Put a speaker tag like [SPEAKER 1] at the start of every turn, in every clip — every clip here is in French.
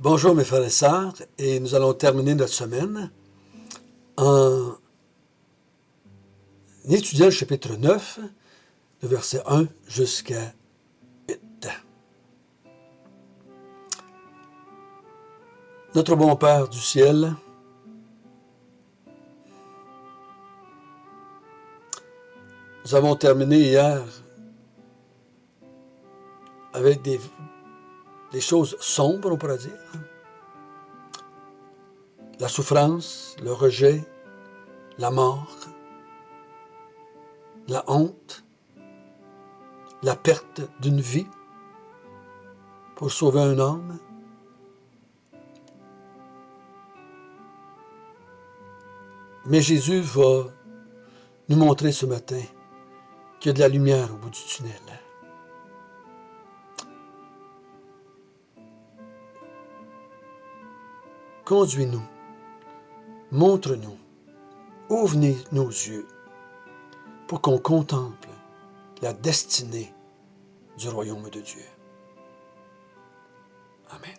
[SPEAKER 1] Bonjour mes frères et sœurs, et nous allons terminer notre semaine en étudiant le chapitre 9, de verset 1 jusqu'à 8. Notre bon Père du ciel, nous avons terminé hier avec des choses sombres, on pourrait dire. La souffrance, le rejet, la mort, la honte, la perte d'une vie pour sauver un homme. Mais Jésus va nous montrer ce matin qu'il y a de la lumière au bout du tunnel. Conduis-nous, montre-nous, ouvre nos yeux pour qu'on contemple la destinée du royaume de Dieu. Amen.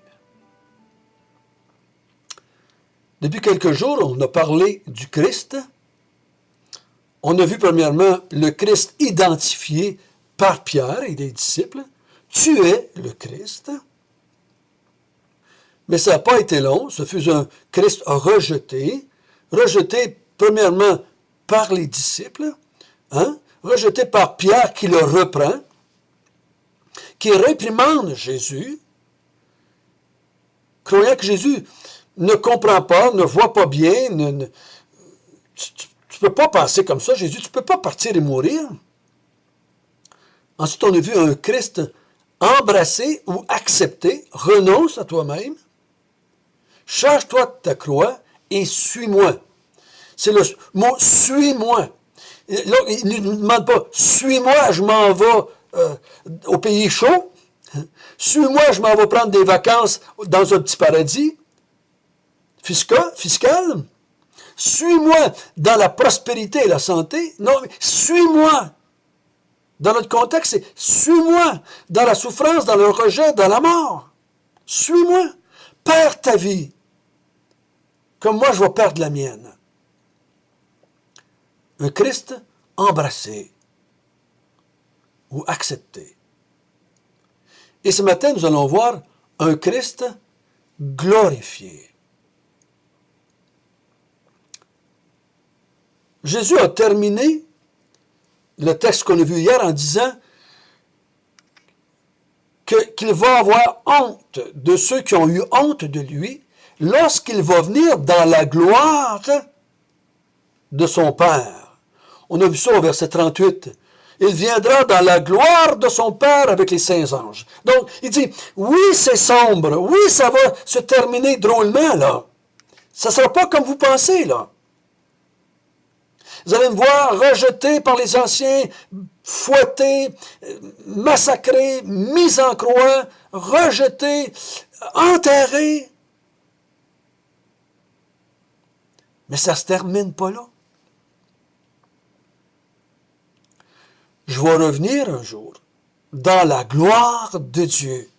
[SPEAKER 1] Depuis quelques jours, on a parlé du Christ. On a vu premièrement le Christ identifié par Pierre et les disciples. Tu es le Christ. Mais ça n'a pas été long. Ce fut un Christ rejeté. Rejeté premièrement par les disciples. Rejeté par Pierre qui le reprend. Qui réprimande Jésus. Croyant que Jésus ne comprend pas, ne voit pas bien. Tu ne peux pas penser comme ça, Jésus. Tu ne peux pas partir et mourir. Ensuite, on a vu un Christ embrassé ou accepté. Renonce à toi-même. Charge-toi de ta croix et suis-moi. C'est le mot « suis-moi ». Là, il ne nous demande pas « suis-moi, je m'en vais au pays chaud ». Suis-moi, je m'en vais prendre des vacances dans un petit paradis fiscal. Suis-moi dans la prospérité et la santé. Non, mais suis-moi. Dans notre contexte, c'est suis-moi dans la souffrance, dans le rejet, dans la mort. Suis-moi. Perds ta vie. Comme moi, je vais perdre la mienne. Un Christ embrassé ou accepté. Et ce matin, nous allons voir un Christ glorifié. Jésus a terminé le texte qu'on a vu hier en disant qu'il va avoir honte de ceux qui ont eu honte de lui lorsqu'il va venir dans la gloire de son Père. On a vu ça au verset 38. Il viendra dans la gloire de son Père avec les saints anges. Donc, il dit, oui, c'est sombre. Oui, ça va se terminer drôlement, là. Ça ne sera pas comme vous pensez, là. Vous allez me voir rejeté par les anciens, fouetté, massacré, mis en croix, rejeté, enterré. Mais ça ne se termine pas là. Je vais revenir un jour dans la gloire de Dieu,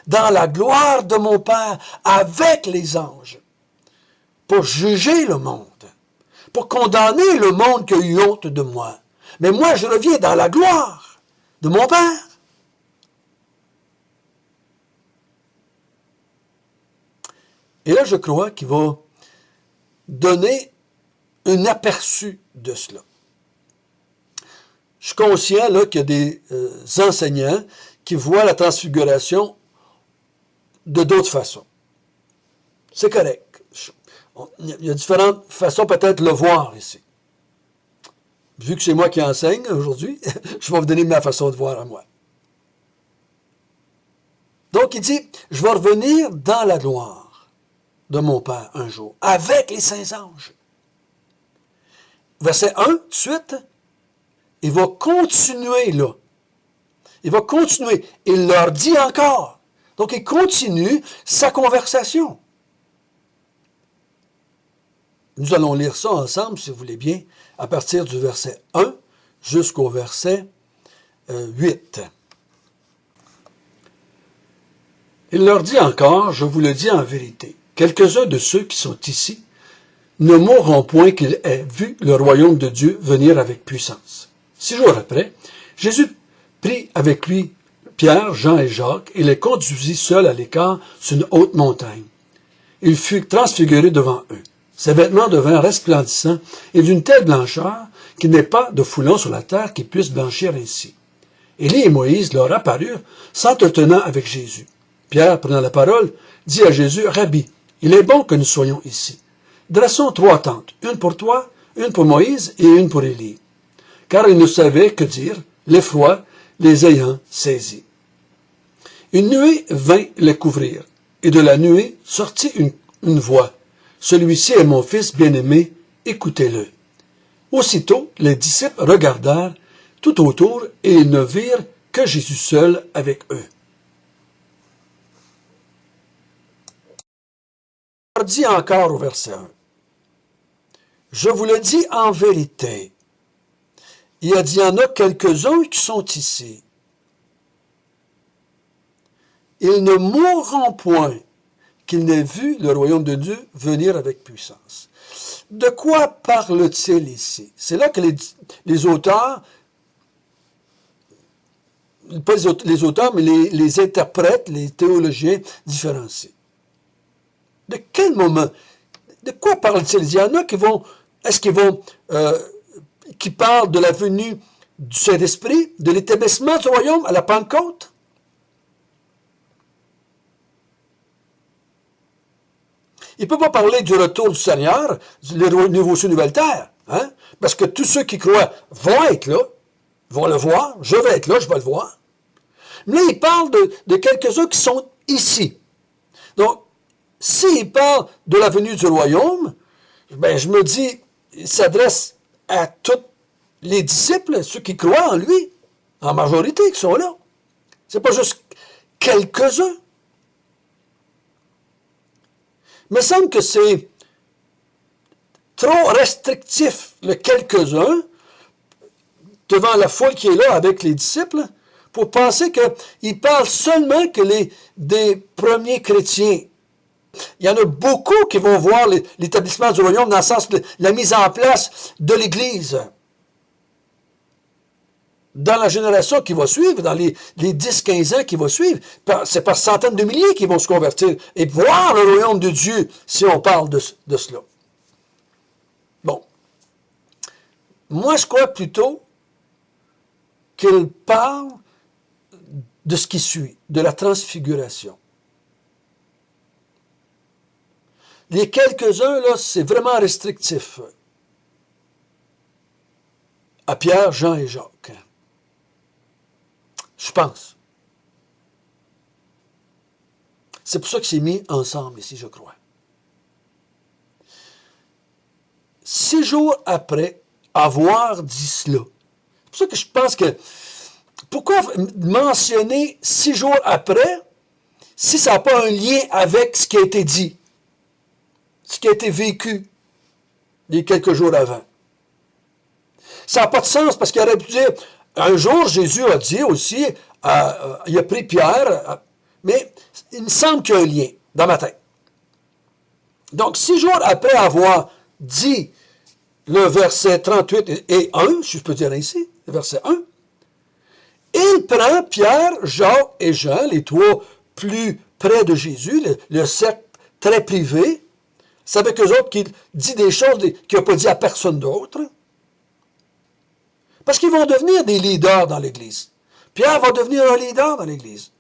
[SPEAKER 1] dans la gloire de mon Père, avec les anges, pour juger le monde, pour condamner le monde qui a eu honte de moi. Mais moi, je reviens dans la gloire de mon Père. Et là, je crois qu'il va donner un aperçu de cela. Je suis conscient là, qu'il y a des enseignants qui voient la transfiguration de d'autres façons. C'est correct. Il y a différentes façons peut-être de le voir ici. Vu que c'est moi qui enseigne aujourd'hui, je vais vous donner ma façon de voir à moi. Donc il dit, je vais revenir dans la gloire de mon Père un jour, avec les saints anges. Verset 1, tout de suite, il va continuer là. Il va continuer. Il leur dit encore. Donc il continue sa conversation. Nous allons lire ça ensemble, si vous voulez bien, à partir du verset 1 jusqu'au verset 8. Il leur dit encore, je vous le dis en vérité, quelques-uns de ceux qui sont ici ne mourront point qu'ils aient vu le royaume de Dieu venir avec puissance. 6 jours après, Jésus prit avec lui Pierre, Jean et Jacques et les conduisit seuls à l'écart sur une haute montagne. Il fut transfiguré devant eux. Ses vêtements devinrent resplendissants et d'une telle blancheur qu'il n'est pas de foulon sur la terre qui puisse blanchir ainsi. Élie et Moïse leur apparurent, s'entretenant avec Jésus. Pierre, prenant la parole, dit à Jésus, « Rabbi, il est bon que nous soyons ici. Dressons 3 tentes, une pour toi, une pour Moïse et une pour Élie. » Car ils ne savaient que dire, l'effroi les ayant saisis. Une nuée vint les couvrir, et de la nuée sortit une voix. « Celui-ci est mon fils bien-aimé, écoutez-le. » Aussitôt, les disciples regardèrent tout autour, et ils ne virent que Jésus seul avec eux. Il leur dit encore au verset 1, « Je vous le dis en vérité, il y en a quelques-uns qui sont ici. Ils ne mourront point qu'ils n'aient vu le royaume de Dieu venir avec puissance. » De quoi parle-t-il ici? C'est là que les auteurs, pas les auteurs, mais les interprètes, les théologiens différencient. De quel moment? De quoi parle-t-il? Il y en a qui vont, qui parlent de la venue du Saint-Esprit, de l'établissement du royaume à la Pentecôte? Il ne peut pas parler du retour du Seigneur, le nouveau ciel, nouvelle terre, hein? Parce que tous ceux qui croient vont être là, vont le voir, je vais être là, je vais le voir. Mais là, il parle de quelques-uns qui sont ici. Donc, s'il parle de la venue du royaume, ben, je me dis, il s'adresse à tous les disciples, ceux qui croient en lui, en majorité, qui sont là. Ce n'est pas juste quelques-uns. Il me semble que c'est trop restrictif, le quelques-uns, devant la foule qui est là avec les disciples, pour penser qu'il parle seulement que des premiers chrétiens. Il y en a beaucoup qui vont voir l'établissement du royaume dans le sens de la mise en place de l'Église. Dans la génération qui va suivre, dans les 10-15 ans qui vont suivre, c'est par centaines de milliers qui vont se convertir et voir le royaume de Dieu si on parle de cela. Bon. Moi, je crois plutôt qu'il parle de ce qui suit, de la transfiguration. Les quelques-uns, là, c'est vraiment restrictif. À Pierre, Jean et Jacques. Je pense. C'est pour ça que c'est mis ensemble ici, je crois. 6 jours après avoir dit cela. C'est pour ça que je pense que... Pourquoi mentionner 6 jours après si ça n'a pas un lien avec ce qui a été dit, ce qui a été vécu les quelques jours avant? Ça n'a pas de sens parce qu'il aurait pu dire... Un jour, Jésus a dit aussi, il a pris Pierre, mais il me semble qu'il y a un lien dans ma tête. Donc, 6 jours après avoir dit le verset 38 et 1, si je peux dire ainsi, le verset 1, il prend Pierre, Jacques et Jean, les 3 plus près de Jésus, le cercle très privé. C'est avec eux autres qu'il dit des choses qu'il n'a pas dit à personne d'autre. Parce qu'ils vont devenir des leaders dans l'Église. Pierre va devenir un leader dans l'Église.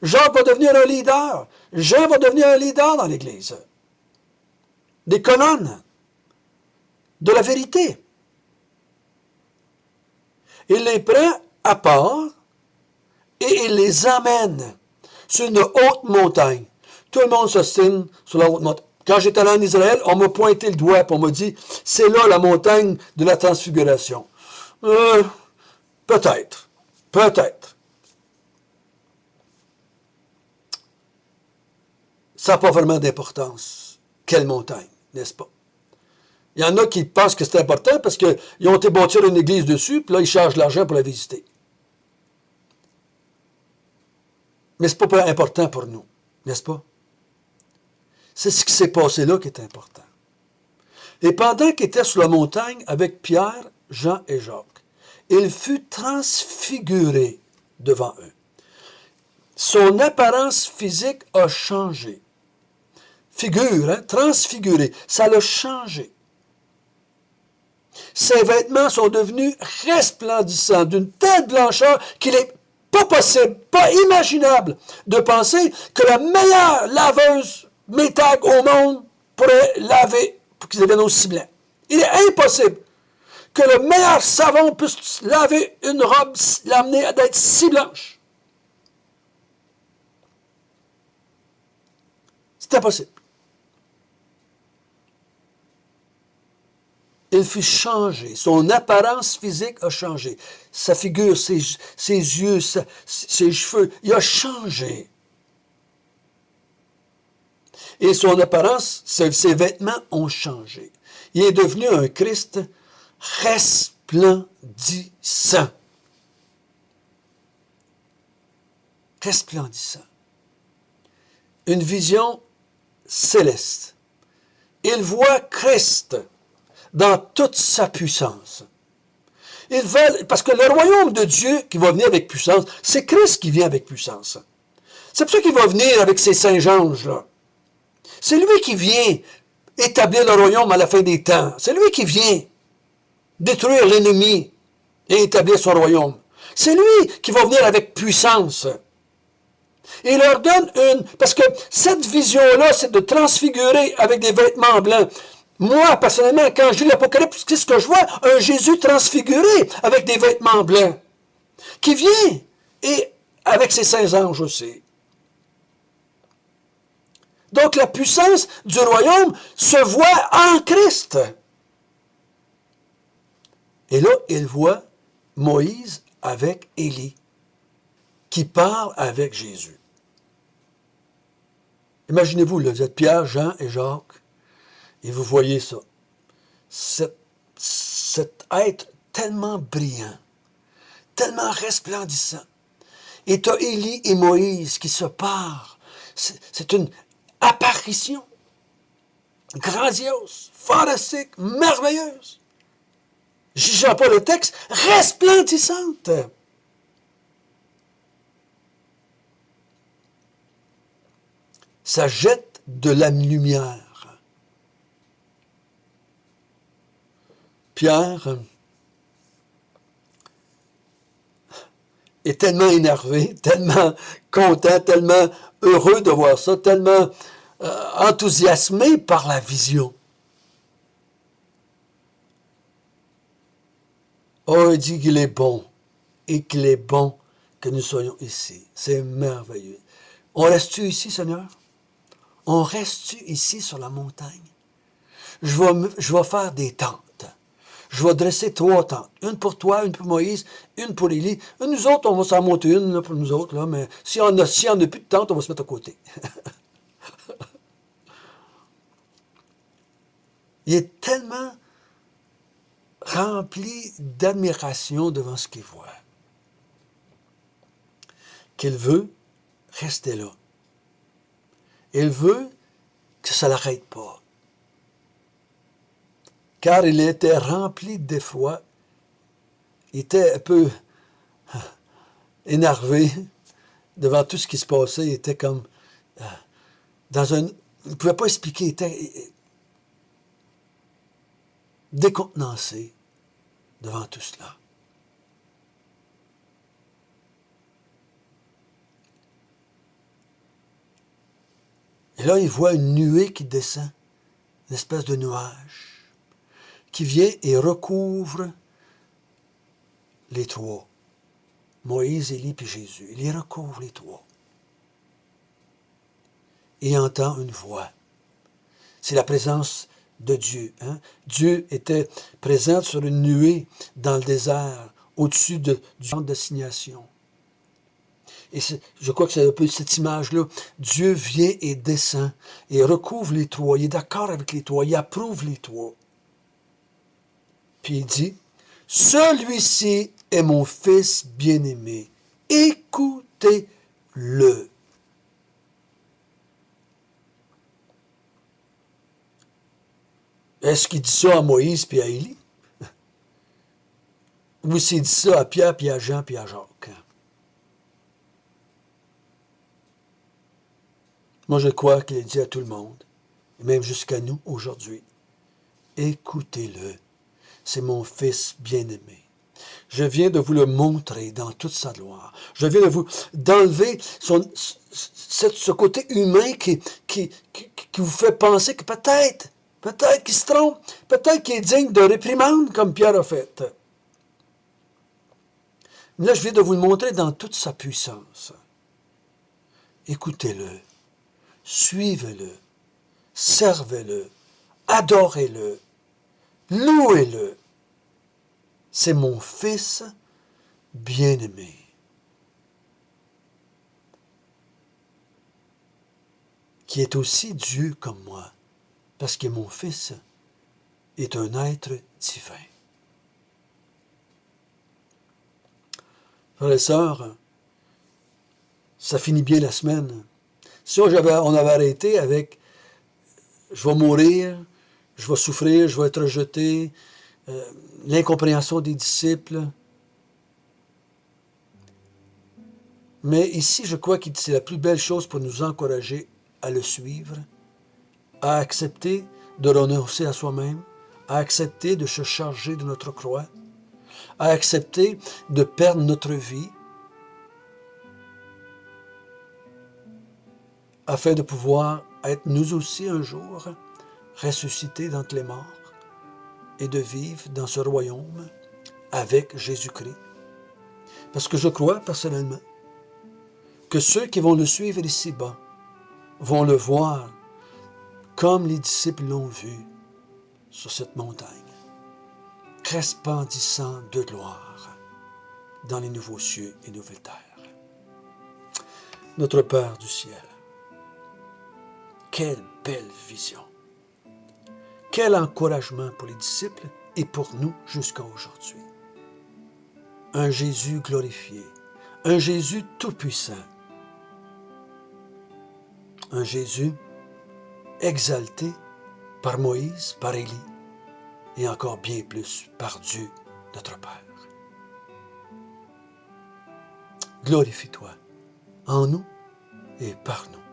[SPEAKER 1] Jacques va devenir un leader. Jean va devenir un leader dans l'Église. Des colonnes de la vérité. Il les prend à part et il les amène sur une haute montagne. Tout le monde s'ostine sur la haute montagne. Quand j'étais allé en Israël, on m'a pointé le doigt et on m'a dit, c'est là la montagne de la transfiguration. Peut-être. Peut-être. Ça n'a pas vraiment d'importance. Quelle montagne, n'est-ce pas? Il y en a qui pensent que c'est important parce qu'ils ont été bâtir une église dessus, puis là, ils chargent l'argent pour la visiter. Mais ce n'est pas important pour nous, n'est-ce pas? C'est ce qui s'est passé là qui est important. Et pendant qu'il était sur la montagne avec Pierre, Jean et Jacques, il fut transfiguré devant eux. Son apparence physique a changé. Figure, hein? Transfiguré, ça l'a changé. Ses vêtements sont devenus resplendissants, d'une telle blancheur qu'il n'est pas possible, pas imaginable de penser que la meilleure laveuse métal au monde pourrait laver pour qu'ils deviennent aussi blancs. Il est impossible que le meilleur savon puisse laver une robe, l'amener à être si blanche. C'est impossible. Il fut changé. Son apparence physique a changé. Sa figure, ses yeux, ses cheveux, il a changé. Et son apparence, ses vêtements ont changé. Il est devenu un Christ resplendissant. Resplendissant. Une vision céleste. Il voit Christ dans toute sa puissance. Ils veulent, parce que le royaume de Dieu qui va venir avec puissance, c'est Christ qui vient avec puissance. C'est pour ça qu'il va venir avec ses saints anges-là. C'est lui qui vient établir le royaume à la fin des temps. C'est lui qui vient détruire l'ennemi et établir son royaume. C'est lui qui va venir avec puissance. Et il leur donne parce que cette vision-là, c'est de transfigurer avec des vêtements blancs. Moi, personnellement, quand je lis l'Apocalypse, qu'est-ce que je vois? Un Jésus transfiguré avec des vêtements blancs, qui vient, et avec ses saints anges aussi. Donc, la puissance du royaume se voit en Christ. Et là, il voit Moïse avec Élie, qui parle avec Jésus. Imaginez-vous, là, vous êtes Pierre, Jean et Jacques, et vous voyez ça. Cet être tellement brillant, tellement resplendissant. Et tu as Élie et Moïse qui se parlent. C'est une apparition grandiose, fantastique, merveilleuse. Je ne pas le texte, resplendissante. Ça jette de la lumière. Pierre est tellement énervé, tellement content, tellement heureux de voir ça, tellement enthousiasmé par la vision. Oh, il dit qu'il est bon, et qu'il est bon que nous soyons ici. C'est merveilleux. On reste-tu ici, Seigneur? On reste-tu ici sur la montagne? Je vais faire des tentes. Je vais dresser 3 tentes. Une pour toi, une pour Moïse, une pour Élie. Nous autres, on va s'en monter une là, pour nous autres. Là, mais si on n'a plus de tentes, on va se mettre à côté. Il est tellement rempli d'admiration devant ce qu'il voit qu'il veut rester là. Il veut que ça ne l'arrête pas. Car il était rempli d'effroi, il était un peu énervé devant tout ce qui se passait, il était comme dans un... Il ne pouvait pas expliquer, il était décontenancé devant tout cela. Et là, il voit une nuée qui descend, une espèce de nuage, qui vient et recouvre les 3. Moïse, Élie et Jésus. Il les recouvre les 3. Et il entend une voix. C'est la présence de Dieu. Hein? Dieu était présent sur une nuée dans le désert, au-dessus du centre d'assignation. Et je crois que c'est un peu cette image-là. Dieu vient et descend et recouvre les 3. Il est d'accord avec les 3. Il approuve les 3. Puis il dit, « Celui-ci est mon fils bien-aimé. Écoutez-le. » Suivez-le. Est-ce qu'il dit ça à Moïse puis à Élie? Ou s'il dit ça à Pierre, puis à Jean, puis à Jacques? Moi, je crois qu'il dit à tout le monde, et même jusqu'à nous aujourd'hui, écoutez-le, c'est mon Fils bien-aimé. Je viens de vous le montrer dans toute sa gloire. Je viens de vous d'enlever ce côté humain qui vous fait penser que peut-être qu'il se trompe, peut-être qu'il est digne de réprimande comme Pierre a fait. Mais là, je viens de vous le montrer dans toute sa puissance. Écoutez-le, suivez-le, servez-le, adorez-le, louez-le. C'est mon Fils bien-aimé. Qui est aussi Dieu comme moi, parce que mon Fils est un être divin. Frères et sœurs, ça finit bien la semaine. Si on avait arrêté avec « je vais mourir, je vais souffrir, je vais être rejeté », l'incompréhension des disciples. Mais ici, je crois que c'est la plus belle chose pour nous encourager à le suivre, à accepter de renoncer à soi-même, à accepter de se charger de notre croix, à accepter de perdre notre vie, afin de pouvoir être nous aussi un jour ressuscités d'entre les morts et de vivre dans ce royaume avec Jésus-Christ. Parce que je crois personnellement que ceux qui vont le suivre ici-bas vont le voir comme les disciples l'ont vu sur cette montagne, resplendissant de gloire dans les nouveaux cieux et nouvelles terres. Notre Père du ciel, quelle belle vision! Quel encouragement pour les disciples et pour nous jusqu'à aujourd'hui. Un Jésus glorifié, un Jésus tout-puissant, un Jésus exalté par Moïse, par Élie, et encore bien plus par Dieu, notre Père. Glorifie-toi en nous et par nous.